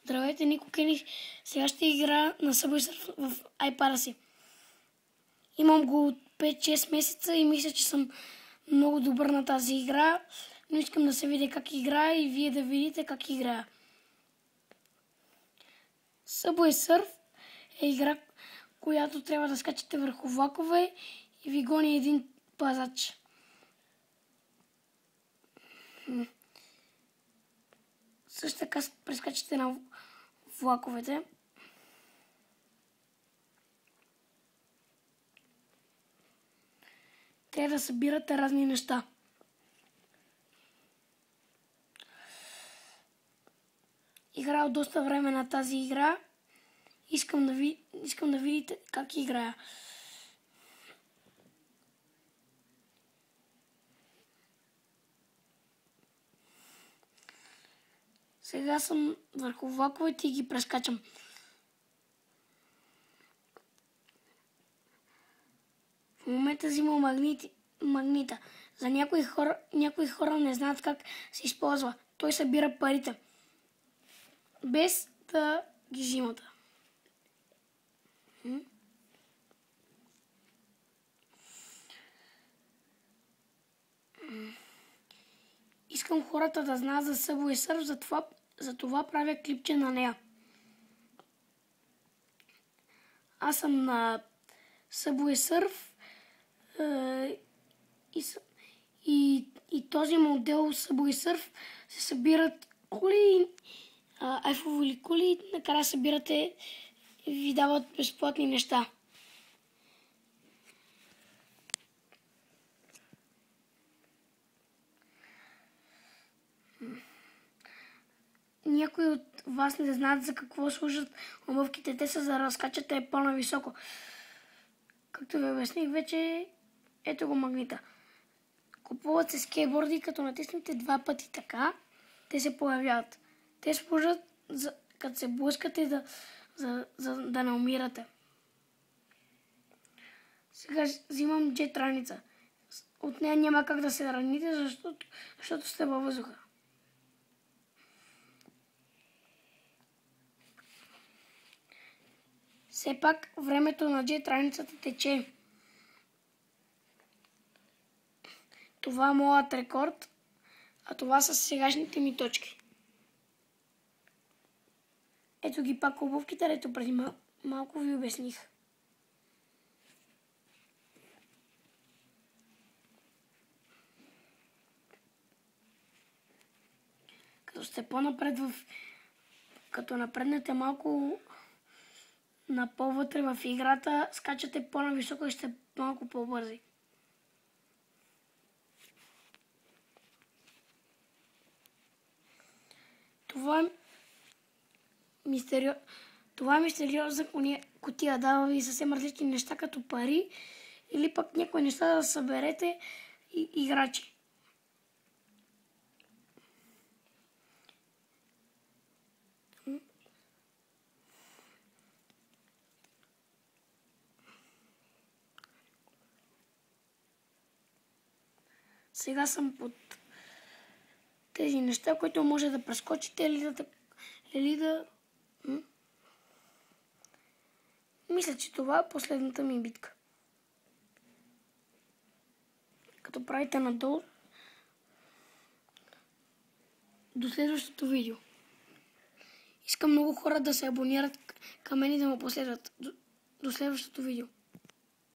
Здравейте, Нико Кениш. Сега ще игра на Subway Surf в iPad-а си. Имам го от 5-6 месеца и мисля, че съм много добър на тази игра, но искам да се видя как играя и вие да видите как играя. Subway Surf е игра, която трябва да скачате върху влакове и ви гони един пазач. Също така прескачате на влаковете. Трябва да събирате разни неща. Играя доста време на тази игра. Искам да видите как играя. Сега съм върху влаковете и ги прескачам. В момента взимам магнита. За някои хора не знаят как се използва. Той събира парите, без да ги взимат. Искам хората да знаят за Subway Surf, затова правя клипче на нея. Аз съм на Subway Surf и този модел Subway Surf се събират коли, айфови коли, накрая събирате и ви дават безплатни неща. Някои от вас не знаят за какво служат обувките. Те са за да разкачате по-нависоко. Както ви обясних вече, ето го магнита. Купуват се скейтборди, като натиснете 2 пъти така, те се появяват. Те служат, като се блъскате, за да не умирате. Сега взимам джет раница. От нея няма как да се раните, защото сте във въздуха. Все пак времето на джет раницата тече. Това е моят рекорд, а това са сегашните ми точки. Ето ги пак обувките, ето преди малко ви обясних. Като сте по-напред като напреднете малко по-вътре в играта, скачате по-нависоко и сте малко по-бързи. Това е мистериозна кутия. Дава ви съвсем различни неща, като пари или пък някои неща да съберете и играчи. Сега съм под тези неща, които може да прескочите или да... Мисля, че това е последната ми битка. Като правите надолу, до следващото видео. Искам много хора да се абонират към мен и да ме последват. До следващото видео.